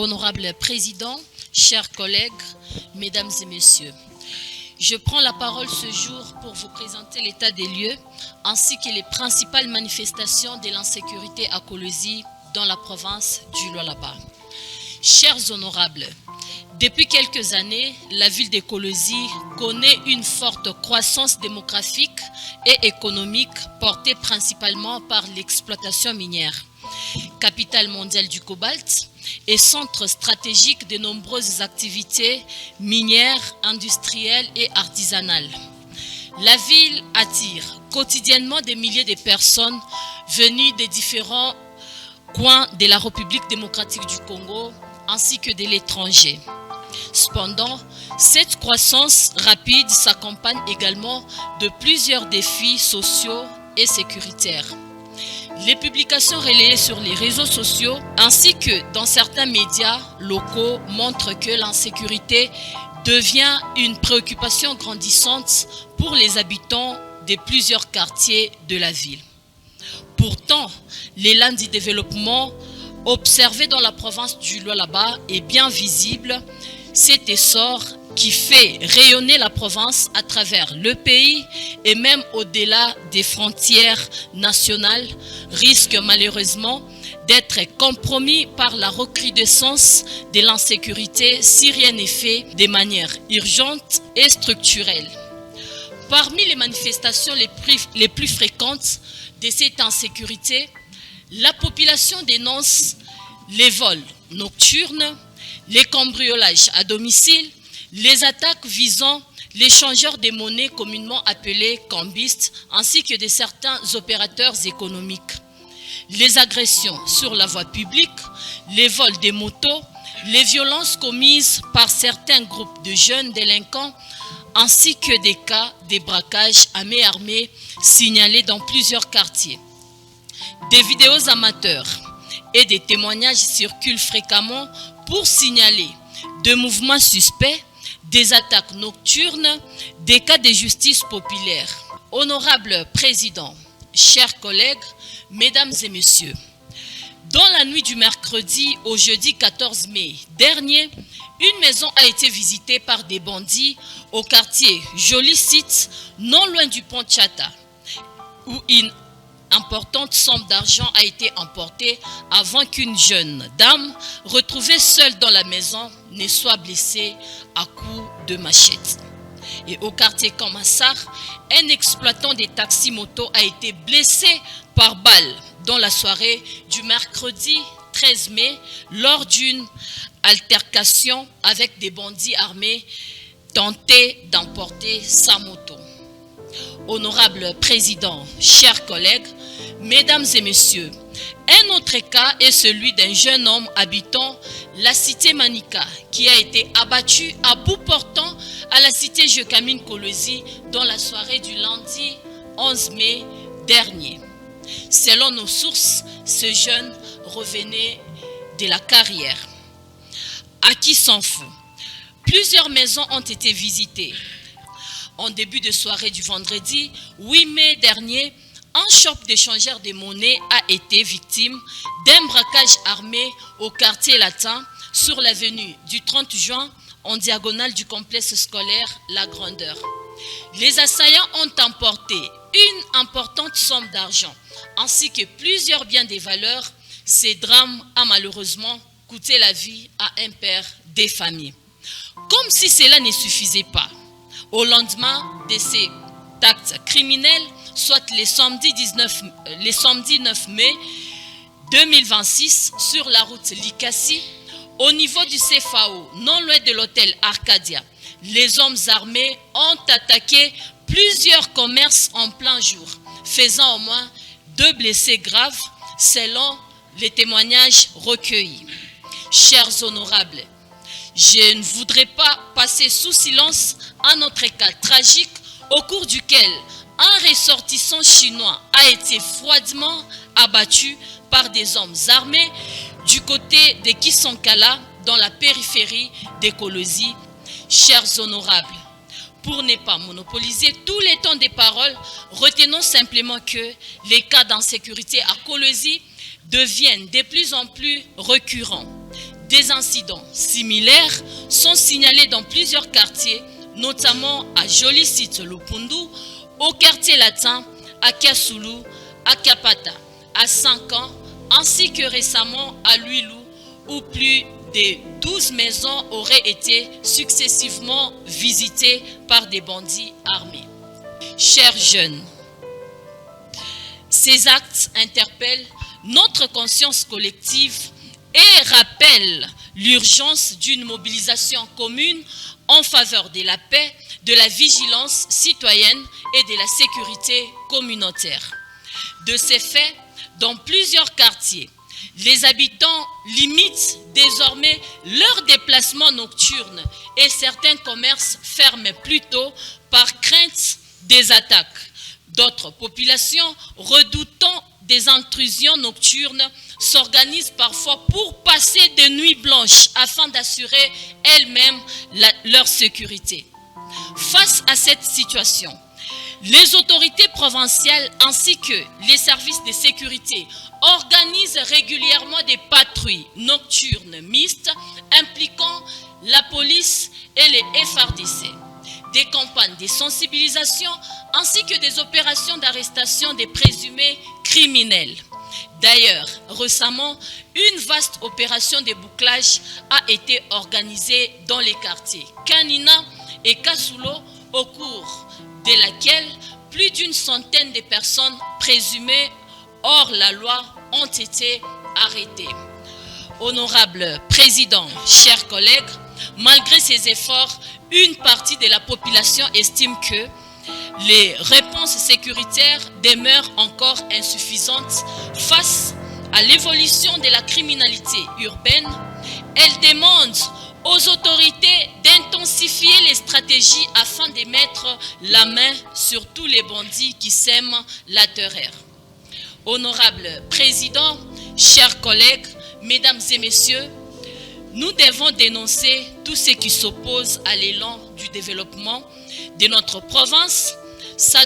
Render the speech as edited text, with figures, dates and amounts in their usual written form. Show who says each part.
Speaker 1: Honorable Président, chers collègues, Mesdames et Messieurs, je prends la parole ce jour pour vous présenter l'état des lieux ainsi que les principales manifestations de l'insécurité à Kolwezi dans la province du Lualaba. Chers honorables, depuis quelques années, la ville de Kolwezi connaît une forte croissance démographique et économique portée principalement par l'exploitation minière. Capitale mondiale du cobalt et centre stratégique de nombreuses activités minières, industrielles et artisanales. La ville attire quotidiennement des milliers de personnes venues des différents coins de la République démocratique du Congo ainsi que de l'étranger. Cependant, cette croissance rapide s'accompagne également de plusieurs défis sociaux et sécuritaires. Les publications relayées sur les réseaux sociaux ainsi que dans certains médias locaux montrent que l'insécurité devient une préoccupation grandissante pour les habitants de plusieurs quartiers de la ville. Pourtant, l'élan du développement observé dans la province du Lualaba est bien visible. Cet essor qui fait rayonner la province à travers le pays et même au-delà des frontières nationales risque malheureusement d'être compromis par la recrudescence de l'insécurité si rien n'est fait de manière urgente et structurelle. Parmi les manifestations les plus fréquentes de cette insécurité, la population dénonce les vols nocturnes, les cambriolages à domicile, les attaques visant les changeurs de monnaie communément appelés cambistes, ainsi que de certains opérateurs économiques. Les agressions sur la voie publique, les vols des motos, les violences commises par certains groupes de jeunes délinquants, ainsi que des cas de braquages à main armée signalés dans plusieurs quartiers. Des vidéos amateurs et des témoignages circulent fréquemment pour signaler de mouvements suspects, des attaques nocturnes, des cas de justice populaire. Honorable Président, chers collègues, Mesdames et Messieurs, dans la nuit du mercredi au jeudi 14 mai dernier, une maison a été visitée par des bandits au quartier Joli Site, non loin du pont Tchata, où une importante somme d'argent a été emportée avant qu'une jeune dame retrouvée seule dans la maison ne soit blessée à coups de machette. Et au quartier Kamassar, un exploitant des taxis-motos a été blessé par balle dans la soirée du mercredi 13 mai lors d'une altercation avec des bandits armés tentés d'emporter sa moto. Honorable Président, chers collègues, Mesdames et Messieurs, un autre cas est celui d'un jeune homme habitant la cité Manika qui a été abattu à bout portant à la cité Jekamine Kolwezi dans la soirée du lundi 11 mai dernier. Selon nos sources, ce jeune revenait de la carrière. À qui s'en fout? Plusieurs maisons ont été visitées. En début de soirée du vendredi 8 mai dernier, un shop d'échangeurs de monnaie a été victime d'un braquage armé au quartier latin sur l'avenue du 30 juin en diagonale du complexe scolaire La Grandeur. Les assaillants ont emporté une importante somme d'argent ainsi que plusieurs biens de valeur. Ces drames a malheureusement coûté la vie à un père de famille. Comme si cela ne suffisait pas, au lendemain de ces actes criminels, soit les samedis 9 mai 2026 sur la route Likasi, au niveau du CFAO, non loin de l'hôtel Arcadia, les hommes armés ont attaqué plusieurs commerces en plein jour, faisant au moins 2 blessés graves selon les témoignages recueillis. Chers honorables, je ne voudrais pas passer sous silence un autre cas tragique au cours duquel un ressortissant chinois a été froidement abattu par des hommes armés du côté de Kisankala dans la périphérie de Kolwezi. Chers honorables, pour ne pas monopoliser tous les temps des paroles, retenons simplement que les cas d'insécurité à Kolwezi deviennent de plus en plus récurrents. Des incidents similaires sont signalés dans plusieurs quartiers, notamment à Joli Site Lupundu, au quartier latin, à Kiasulu, à Kapata, à 5 ans, ainsi que récemment à Luilu, où plus de 12 maisons auraient été successivement visitées par des bandits armés. Chers jeunes, ces actes interpellent notre conscience collective et rappellent l'urgence d'une mobilisation commune en faveur de la paix, de la vigilance citoyenne et de la sécurité communautaire. De ces faits, dans plusieurs quartiers, les habitants limitent désormais leurs déplacements nocturnes et certains commerces ferment plutôt par crainte des attaques. D'autres populations, redoutant des intrusions nocturnes, s'organisent parfois pour passer des nuits blanches afin d'assurer elles-mêmes leur sécurité. Face à cette situation, les autorités provinciales ainsi que les services de sécurité organisent régulièrement des patrouilles nocturnes mixtes impliquant la police et les FARDC, des campagnes de sensibilisation ainsi que des opérations d'arrestation des présumés criminels. D'ailleurs, récemment, une vaste opération de bouclage a été organisée dans les quartiers Kanina et Kasulo, au cours de laquelle plus d'une centaine de personnes présumées hors la loi ont été arrêtées. Honorable Président, chers collègues, malgré ces efforts, une partie de la population estime que les réponses sécuritaires demeurent encore insuffisantes face à l'évolution de la criminalité urbaine. Elle demande aux autorités d'intensifier les stratégies afin de mettre la main sur tous les bandits qui sèment la terreur. Honorable Président, chers collègues, Mesdames et Messieurs, nous devons dénoncer tout ce qui s'oppose à l'élan du développement de notre province. Ça